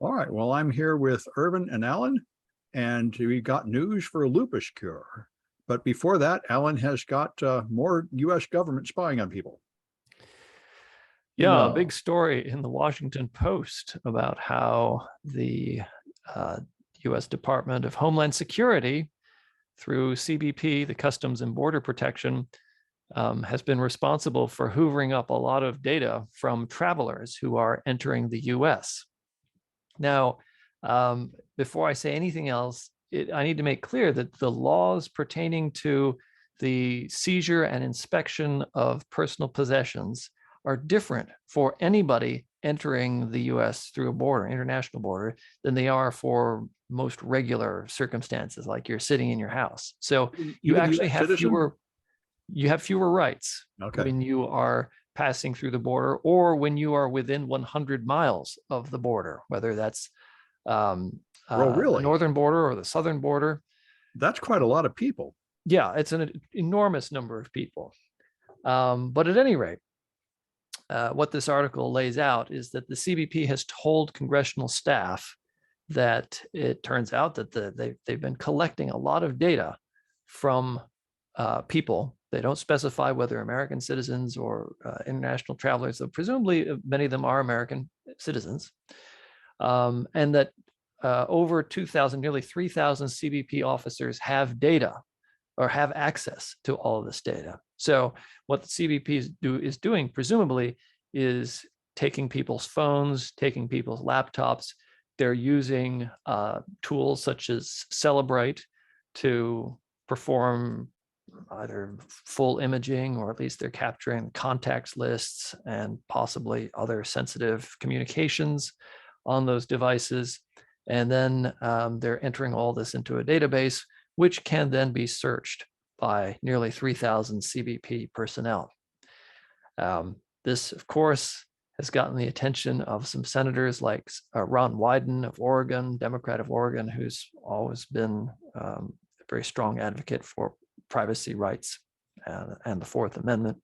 All right. Well, I'm here with Irvin and Alan, and we got news for a lupus cure. But before that, Alan has got more U.S. government spying on people. Yeah, a big story in the Washington Post about how the U.S. Department of Homeland Security, through CBP, the Customs and Border Protection, has been responsible for hoovering up a lot of data from travelers who are entering the U.S. Now, before I say anything else, I need to make clear that the laws pertaining to the seizure and inspection of personal possessions are different for anybody entering the U.S. through a border, international border, than they are for most regular circumstances, like you're sitting in your house. So you actually have fewer rights when you are passing through the border, or when you are within 100 miles of the border, whether that's the northern border or the southern border. That's quite a lot of people. Yeah, it's an enormous number of people. But at any rate, what this article lays out is that the CBP has told congressional staff that it turns out that they've been collecting a lot of data from people. They don't specify whether American citizens or international travelers, so presumably many of them are American citizens, and that over 2,000, nearly 3,000 CBP officers have data or have access to all of this data. So what the CBP is doing, presumably, is taking people's phones, taking people's laptops. They're using tools such as Celebrate to perform either full imaging, or at least they're capturing contacts lists and possibly other sensitive communications on those devices. And then they're entering all this into a database, which can then be searched by nearly 3,000 CBP personnel. This, of course, has gotten the attention of some senators like Ron Wyden of Oregon, Democrat of Oregon, who's always been a very strong advocate for privacy rights and the Fourth Amendment.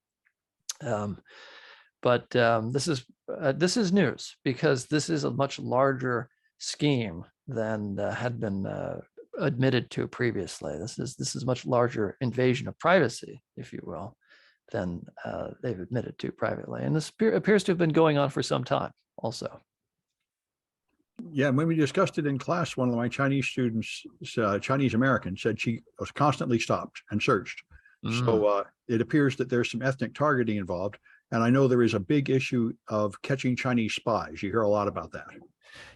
But this is news, because this is a much larger scheme than had been admitted to previously. This is much larger invasion of privacy, if you will, than they've admitted to privately. And this appears to have been going on for some time also. Yeah, when we discussed it in class, one of my Chinese students, Chinese American, said she was constantly stopped and searched. So it appears that there's some ethnic targeting involved. And I know there is a big issue of catching Chinese spies. You hear a lot about that.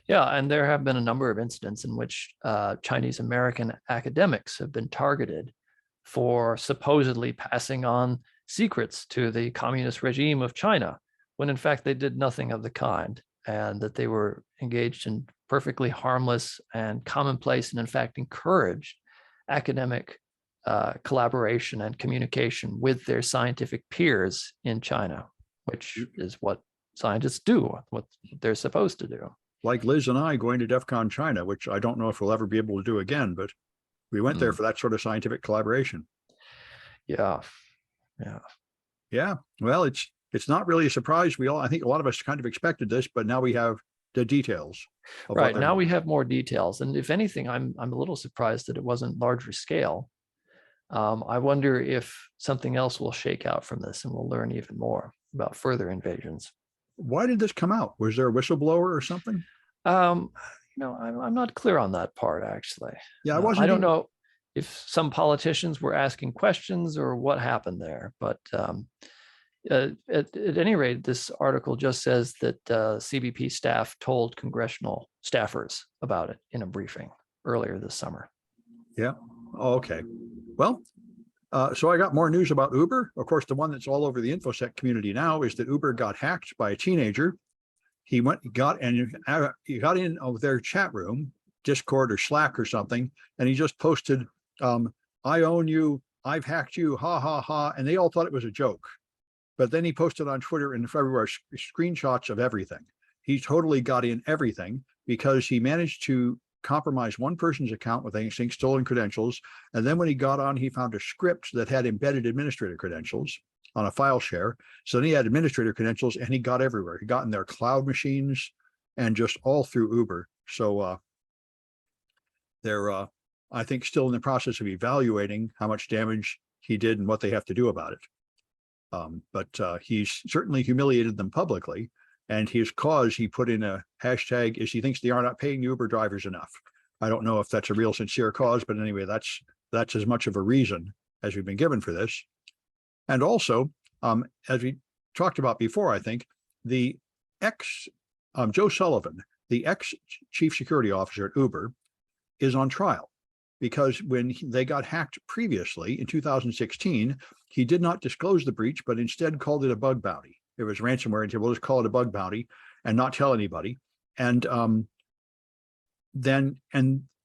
Yeah, and there have been a number of incidents in which Chinese American academics have been targeted for supposedly passing on secrets to the communist regime of China, when in fact they did nothing of the kind, and that they were engaged in perfectly harmless and commonplace, and in fact encouraged academic collaboration and communication with their scientific peers in China, which is what scientists do, what they're supposed to do. Like Liz and I going to DEF CON China, which I don't know if we'll ever be able to do again, but we went there for that sort of scientific collaboration. Yeah. Well, it's not really a surprise. I think a lot of us kind of expected this, but now we have the details. Right, now we have more details. And if anything, I'm a little surprised that it wasn't larger scale. I wonder if something else will shake out from this, and we'll learn even more about further invasions. Why did this come out? Was there a whistleblower or something? I'm not clear on that part, actually. Yeah, I don't know if some politicians were asking questions or what happened there, but at any rate, this article just says that CBP staff told congressional staffers about it in a briefing earlier this summer. Yeah. Oh, okay. Well, so I got more news about Uber. Of course, the one that's all over the Infosec community now is that Uber got hacked by a teenager. He got in their chat room, Discord or Slack or something, and he just posted, "I own you, I've hacked you, ha ha ha," and they all thought it was a joke. But then he posted on Twitter and everywhere screenshots of everything. He totally got in everything because he managed to compromise one person's account with, I think, stolen credentials. And then when he got on, he found a script that had embedded administrator credentials on a file share. So then he had administrator credentials and he got everywhere. He got in their cloud machines, and just all through Uber. So they're, I think, still in the process of evaluating how much damage he did and what they have to do about it. But he's certainly humiliated them publicly. And his cause, he put in a hashtag, is he thinks they are not paying Uber drivers enough. I don't know if that's a real sincere cause, but anyway, that's as much of a reason as we've been given for this. And also, as we talked about before, I think the Joe Sullivan, the ex-chief security officer at Uber, is on trial because when they got hacked previously in 2016, he did not disclose the breach, but instead called it a bug bounty. It was ransomware, and he said, we'll just call it a bug bounty and not tell anybody. And then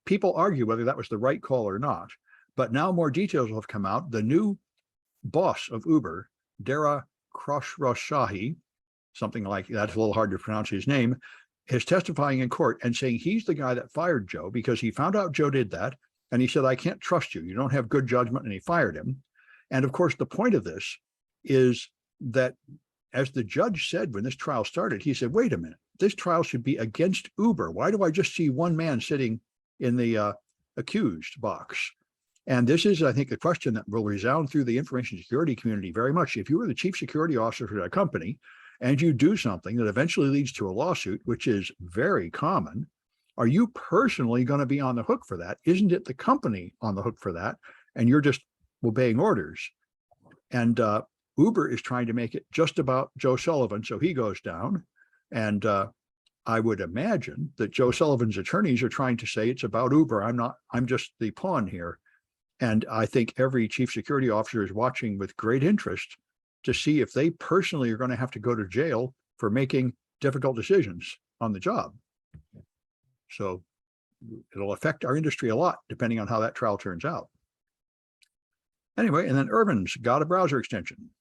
people argue whether that was the right call or not. But now more details have come out. The new boss of Uber, Dara Khosrowshahi, something like that's a little hard to pronounce his name, is testifying in court and saying he's the guy that fired Joe because he found out Joe did that. And he said, I can't trust you. You don't have good judgment. And he fired him. And of course, the point of this is that, as the judge said when this trial started, he said, wait a minute, this trial should be against Uber. Why do I just see one man sitting in the accused box? And this is, I think, the question that will resound through the information security community very much. If you were the chief security officer for a company and you do something that eventually leads to a lawsuit, which is very common, are you personally going to be on the hook for that? Isn't it the company on the hook for that? And you're just obeying orders. And Uber is trying to make it just about Joe Sullivan, so he goes down. And I would imagine that Joe Sullivan's attorneys are trying to say it's about Uber. I'm just the pawn here. And I think every chief security officer is watching with great interest to see if they personally are going to have to go to jail for making difficult decisions on the job. So it'll affect our industry a lot, depending on how that trial turns out. Anyway, and then Irvin's got a browser extension.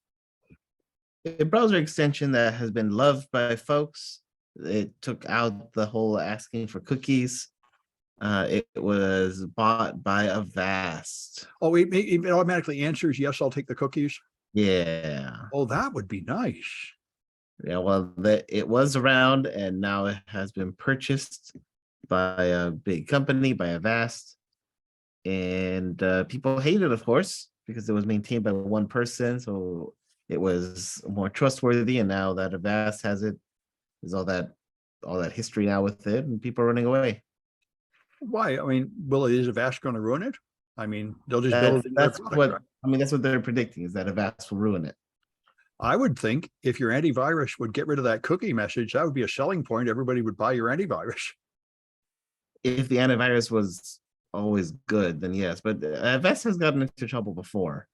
A browser extension that has been loved by folks. It took out the whole asking for cookies. It was bought by Avast. Oh, it automatically answers, yes, I'll take the cookies. Yeah. Oh, that would be nice. Yeah, well, it was around and now it has been purchased by a big company, by Avast. And people hate it, of course, because it was maintained by one person. So it was more trustworthy. And now that Avast has it, there's all that history now with it, and people are running away. Why? I mean, is Avast going to ruin it? I mean, they'll just build it. That's what they're predicting, is that Avast will ruin it. I would think if your antivirus would get rid of that cookie message, that would be a selling point. Everybody would buy your antivirus. If the antivirus was always good, then yes. But Avast has gotten into trouble before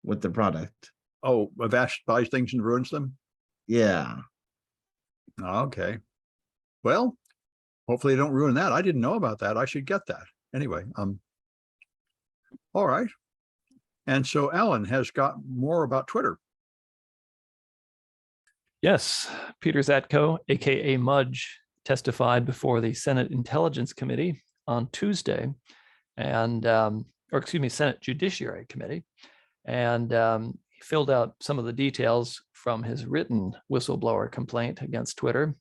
with the product. Oh, Avast buys things and ruins them? Yeah. Okay. Well, hopefully they don't ruin that. I didn't know about that. I should get that. Anyway, all right. And so Alan has got more about Twitter. Yes, Peter Zatko, aka Mudge, testified before the Senate Intelligence Committee on Tuesday, and Senate Judiciary Committee, and he filled out some of the details from his written whistleblower complaint against Twitter.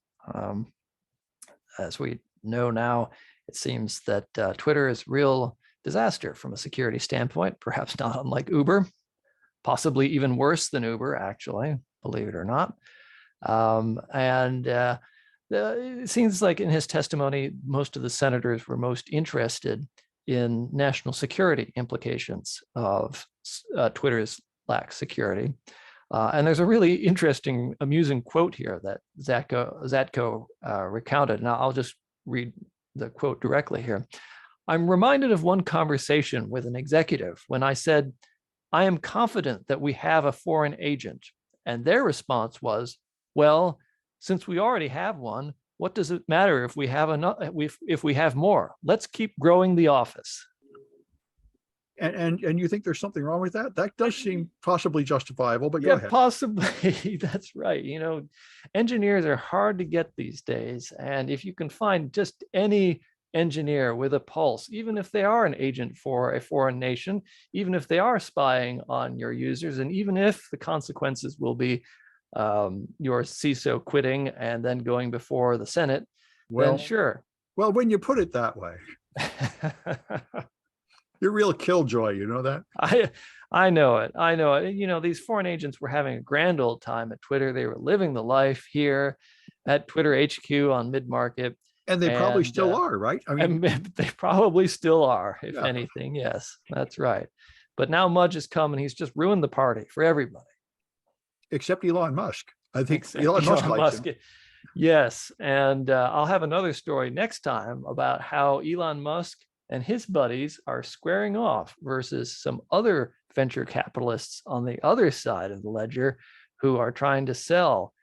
As we know now, it seems that Twitter is real disaster from a security standpoint, perhaps not unlike Uber, possibly even worse than Uber, actually, believe it or not. It seems like in his testimony, most of the senators were most interested in national security implications of Twitter's lack security. And there's a really interesting, amusing quote here that Zatko recounted. Now, I'll just read the quote directly here. I'm reminded of one conversation with an executive when I said, I am confident that we have a foreign agent. And their response was, well, since we already have one, what does it matter if we have if we have more? Let's keep growing the office. And you think there's something wrong with that? That does seem possibly justifiable, but go ahead. Possibly. That's right. You know, engineers are hard to get these days. And if you can find just any engineer with a pulse, even if they are an agent for a foreign nation, even if they are spying on your users, and even if the consequences will be your CISO quitting and then going before the Senate, Well, then sure. well, when you put it that way, you're real killjoy, you know that? I know it. I know it. You know, these foreign agents were having a grand old time at Twitter. They were living the life here at Twitter HQ on mid-market. And they probably still are, right? I mean, and they probably still are, if Yeah. anything. Yes, that's right. But now Mudge has come and he's just ruined the party for everybody. except Elon Musk. I think Except Elon Musk Elon likes Musk. him. Yes. And I'll have another story next time about how Elon Musk and his buddies are squaring off versus some other venture capitalists on the other side of the ledger who are trying to sell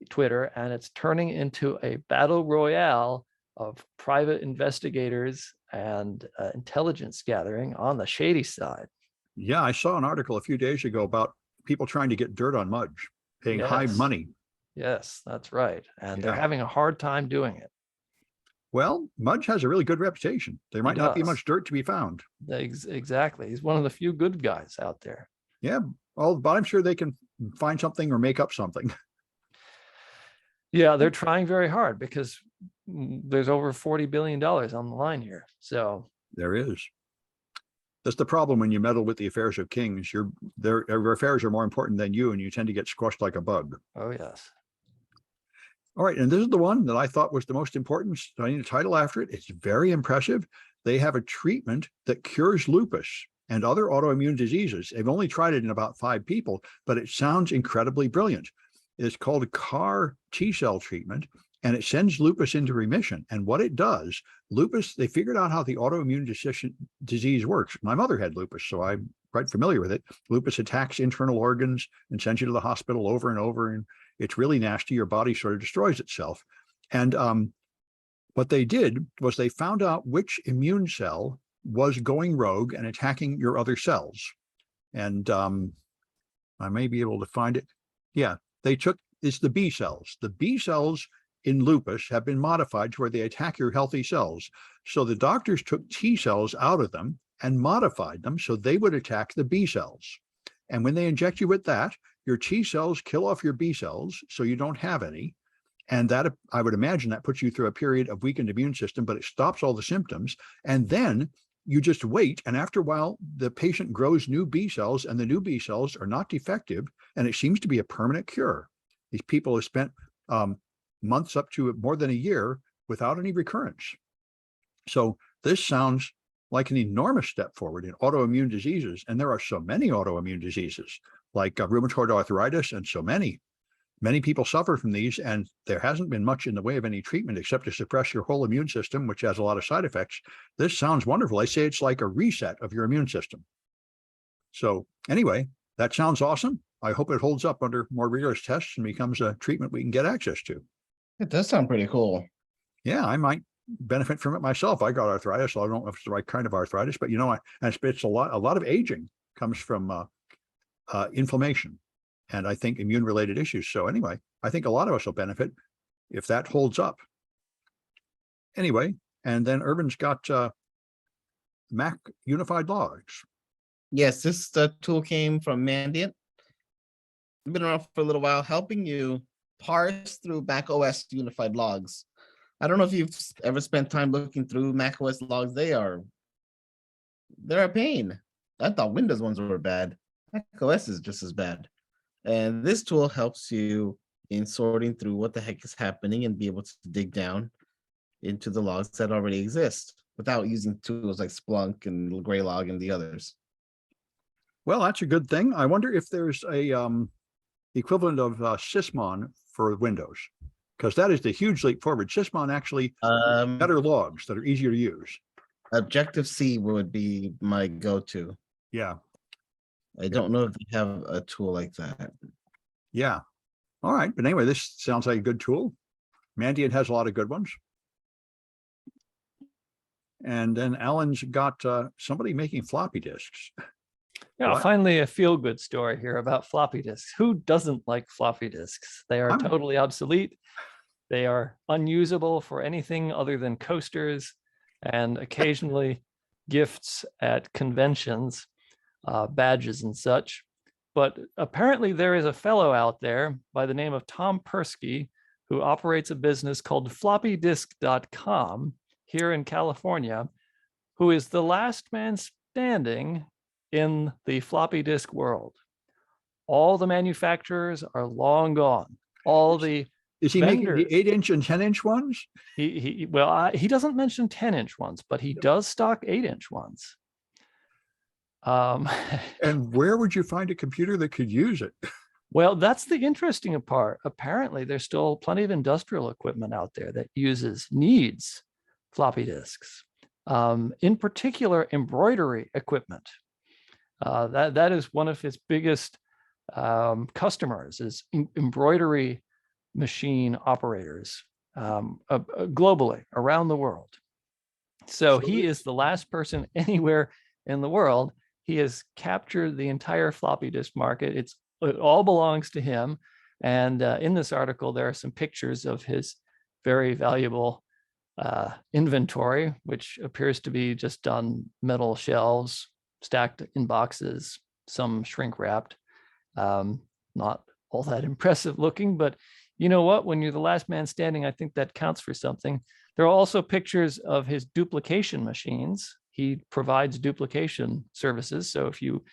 Twitter. And it's turning into a battle royale of private investigators and intelligence gathering on the shady side. Yeah, I saw an article a few days ago about people trying to get dirt on Mudge, paying high Yes. money. Yes, that's right. And they're Yeah. having a hard time doing it. Well, Mudge has a really good reputation. There might not be does. much dirt to be found. Exactly. He's one of the few good guys out there. Yeah, well, but I'm sure they can find something or make up something. Yeah, they're trying very hard because there's over $40 billion on the line here. So There is. That's the problem when you meddle with the affairs of kings. Their affairs are more important than you, and you tend to get squashed like a bug. oh yes. All right, and this is the one that I thought was the most important. I need a title after it. It's very impressive. They have a treatment that cures lupus and other autoimmune diseases. They've only tried it in about 5 people, but it sounds incredibly brilliant. It's called a CAR T-cell treatment, and it sends lupus into remission. And what it does, lupus, they figured out how the autoimmune disease works. My mother had lupus, so I'm quite familiar with it. Lupus attacks internal organs and sends you to the hospital over and over, and it's really nasty. Your body sort of destroys itself. And what they did was they found out which immune cell was going rogue and attacking your other cells. And I may be able to find it. Yeah, it's the B cells. The B cells in lupus have been modified to where they attack your healthy cells. So the doctors took T cells out of them and modified them so they would attack the B cells. And when they inject you with that, your T cells kill off your B cells, so you don't have any. And that, I would imagine, that puts you through a period of weakened immune system, but it stops all the symptoms. And then you just wait. And after a while, the patient grows new B cells, and the new B cells are not defective. And it seems to be a permanent cure. These people have spent months up to more than a year without any recurrence. So this sounds like an enormous step forward in autoimmune diseases. And there are so many autoimmune diseases like rheumatoid arthritis, and so many people suffer from these, and there hasn't been much in the way of any treatment except to suppress your whole immune system, which has a lot of side effects. This sounds wonderful. I say it's like a reset of your immune system. So anyway, that sounds awesome. I hope it holds up under more rigorous tests and becomes a treatment we can get access to. It does sound pretty cool. Yeah, I might benefit from it myself. I got arthritis, so I don't know if it's the right kind of arthritis, but it's a lot of aging comes from inflammation, and I think immune-related issues. So anyway, I think a lot of us will benefit if that holds up. Anyway, and then Urban's got Mac Unified Logs. Yes, this tool came from Mandiant. Been around for a little while, helping you parse through Mac OS Unified Logs. I don't know if you've ever spent time looking through Mac OS logs. They're a pain. I thought Windows ones were bad. Mac OS is just as bad. And this tool helps you in sorting through what the heck is happening and be able to dig down into the logs that already exist without using tools like Splunk and Graylog and the others. Well, that's a good thing. I wonder if there's a equivalent of Sysmon for Windows, because that is the huge leap forward. Sysmon actually better logs that are easier to use. Objective-C would be my go-to. Yeah. I don't know if they have a tool like that. Yeah. All right. But anyway, this sounds like a good tool. Mandiant has a lot of good ones. And then Alan's got somebody making floppy disks. Yeah, What? finally a feel-good story here about floppy disks. Who doesn't like floppy disks? They are totally obsolete. They are unusable for anything other than coasters and occasionally gifts at conventions, badges and such. But apparently there is a fellow out there by the name of Tom Persky who operates a business called floppydisk.com here in California, who is the last man standing in the floppy disk world. All the manufacturers are long gone. All the Is he making the vendors, 8-inch and 10-inch ones? he doesn't mention 10-inch ones, but he does stock 8-inch ones. And where would you find a computer that could use it? Well, that's the interesting part. Apparently, there's still plenty of industrial equipment out there that needs floppy disks. In particular, embroidery equipment. That is one of his biggest customers is embroidery machine operators globally around the world. So he is the last person anywhere in the world. He has captured the entire floppy disk market. It all belongs to him. And in this article, there are some pictures of his very valuable inventory, which appears to be just on metal shelves, stacked in boxes, some shrink wrapped. Not all that impressive looking, but you know what? When you're the last man standing, I think that counts for something. There are also pictures of his duplication machines. He provides duplication services. So if you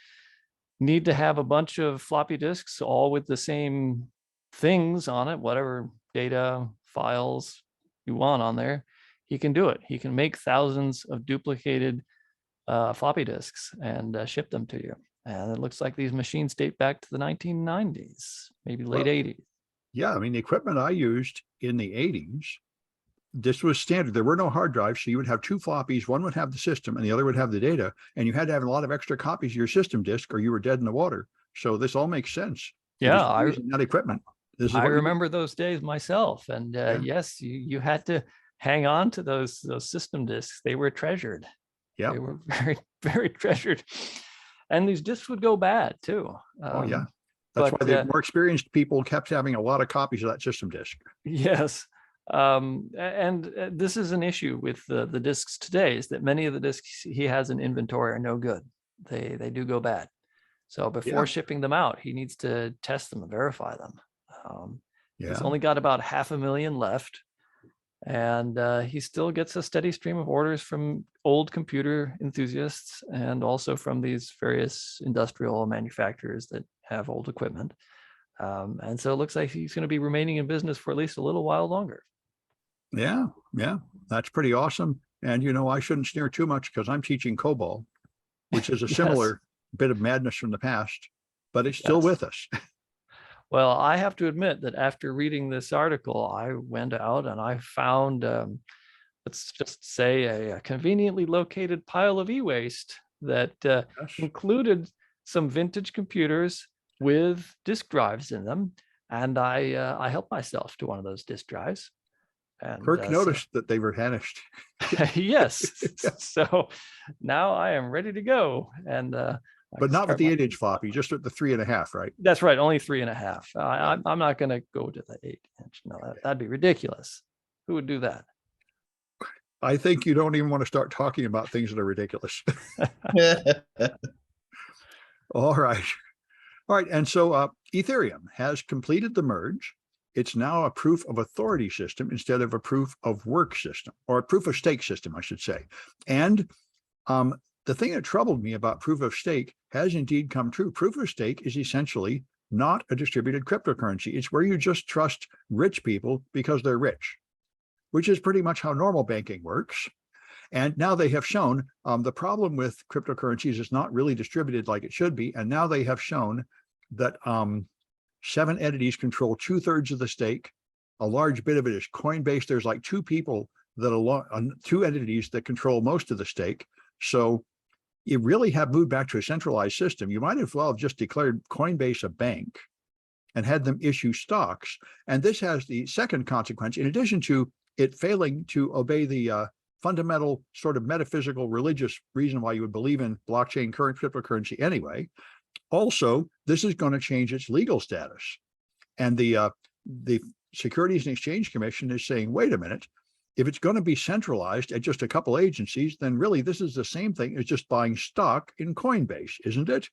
need to have a bunch of floppy disks all with the same things on it, whatever data files you want on there, he can do it. He can make thousands of duplicated floppy disks and ship them to you. And it looks like these machines date back to the 1990s, maybe late 80s. Yeah, I mean, the equipment I used in the 80s, this was standard. There were no hard drives, so you would have two floppies. One would have the system and the other would have the data. And you had to have a lot of extra copies of your system disk or you were dead in the water. So this all makes sense. Yeah, using that equipment. I remember those days myself. And yes, you had to hang on to those system disks. They were treasured. Yeah, they were very, very treasured. And these disks would go bad too. Oh yeah, that's why the more experienced people kept having a lot of copies of that system disk. Yes. And this is an issue with the disks today, is that many of the disks he has in inventory are no good. They do go bad. So before shipping them out, he needs to test them and verify them. He's only got about 500,000 left. And he still gets a steady stream of orders from old computer enthusiasts and also from these various industrial manufacturers that have old equipment. And so it looks like he's going to be remaining in business for at least a little while longer. Yeah, that's pretty awesome. And, you know, I shouldn't sneer too much because I'm teaching COBOL, which is a similar bit of madness from the past, but it's still with us. Well, I have to admit that after reading this article, I went out and I found, let's just say, a conveniently located pile of e-waste that included some vintage computers with disk drives in them. And I helped myself to one of those disk drives. And Kirk noticed that they were vanished. Yes. So now I am ready to go. And but not with the 8-inch floppy, just at the 3.5, right? That's right, only 3.5. I'm not going to go to the 8-inch. No, that'd be ridiculous. Who would do that? I think you don't even want to start talking about things that are ridiculous. All right. And so Ethereum has completed the merge. It's now a proof of authority system instead of a proof of work system, or a proof of stake system, I should say. And the thing that troubled me about proof of stake has indeed come true. Proof of stake is essentially not a distributed cryptocurrency. It's where you just trust rich people because they're rich, which is pretty much how normal banking works. And now they have shown the problem with cryptocurrencies is not really distributed like it should be. And now they have shown that 7 entities control 2/3 of the stake. A large bit of it is Coinbase. There's like 2 people that 2 entities that control most of the stake. So you really have moved back to a centralized system. You might as well have just declared Coinbase a bank and had them issue stocks. And this has the second consequence, in addition to it failing to obey the fundamental sort of metaphysical religious reason why you would believe in blockchain current cryptocurrency anyway. Also, this is going to change its legal status. And the Securities and Exchange Commission is saying, wait a minute, if it's going to be centralized at just a couple agencies, then really this is the same thing as just buying stock in Coinbase, isn't it?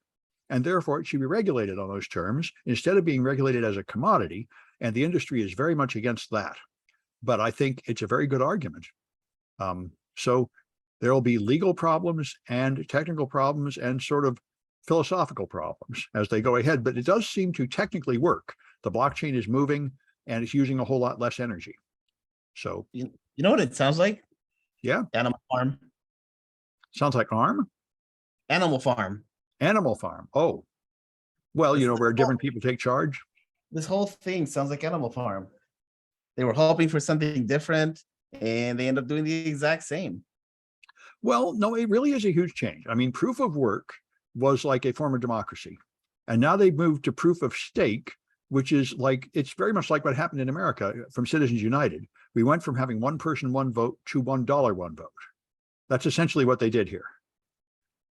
and therefore it should be regulated on those terms instead of being regulated as a commodity. And the industry is very much against that. But I think it's a very good argument. So there will be legal problems and technical problems and sort of philosophical problems as they go ahead, but it does seem to technically work. The blockchain is moving and it's using a whole lot less energy. So, You know what it sounds like? yeah, Animal farm. sounds like ARM, Animal farm. Animal Farm. Oh, well, you know, It's where the different whole- people take charge. This whole thing sounds like Animal Farm. They were hoping for something different and they end up doing the exact same. Well, no, it really is a huge change. I mean, proof of work was like a form of democracy. And now they've moved to proof of stake, which is like, it's very much like what happened in America from Citizens United. We went from having one person, one vote to $1, one vote. That's essentially what they did here.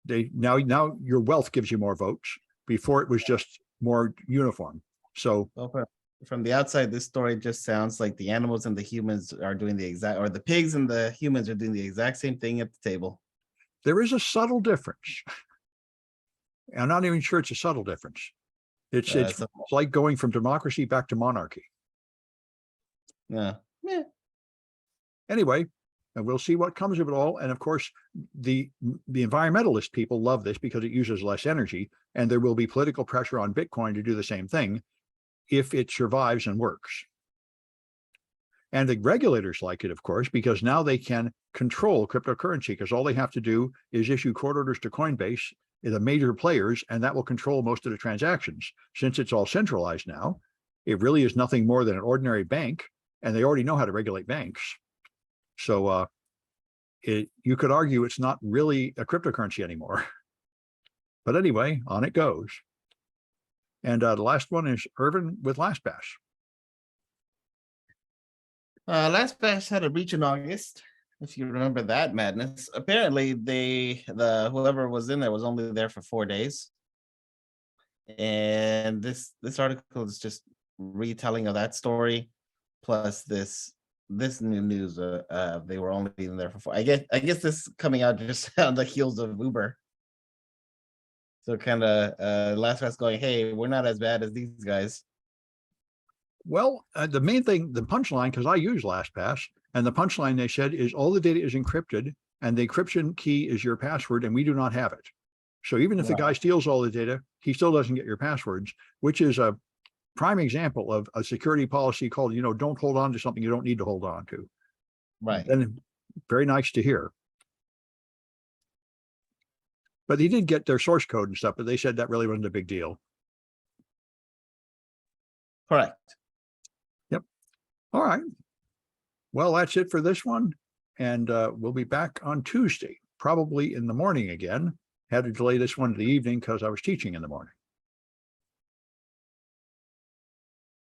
They now your wealth gives you more votes. Before it was just more uniform. So Well, from the outside, this story just sounds like the animals and the humans are doing the exact, or the pigs and the humans are doing the exact same thing at the table. there is a subtle difference. I'm not even sure it's a subtle difference. It's So- like going from democracy back to monarchy. Yeah. Anyway, and we'll see what comes of it all. And of course, the environmentalist people love this because it uses less energy, and there will be political pressure on Bitcoin to do the same thing if it survives and works. And the regulators like it, of course, because now they can control cryptocurrency, because all they have to do is issue court orders to Coinbase, the major players, and that will control most of the transactions. Since it's all centralized now, it really is nothing more than an ordinary bank, and they already know how to regulate banks. So you could argue it's not really a cryptocurrency anymore. But anyway, on it goes. And the last one is Irvin with LastPass. LastPass had a breach in August, if you remember that madness. Apparently, whoever was in there was only there for 4 days, and this article is just retelling of that story, plus this new news. They were only in there for 4. I guess this coming out just on the heels of Uber. So kind of LastPass going, hey, we're not as bad as these guys. Well, the main thing, the punchline, because I use LastPass, and the punchline they said is all the data is encrypted, and the encryption key is your password, and we do not have it. So even if the guy steals all the data, he still doesn't get your passwords, which is a prime example of a security policy called, don't hold on to something you don't need to hold on to. Right. And very nice to hear. But he did get their source code and stuff, but they said that really wasn't a big deal. Correct. Yep. All right. Well, that's it for this one. And we'll be back on Tuesday, probably in the morning again. Had to delay this one to the evening because I was teaching in the morning.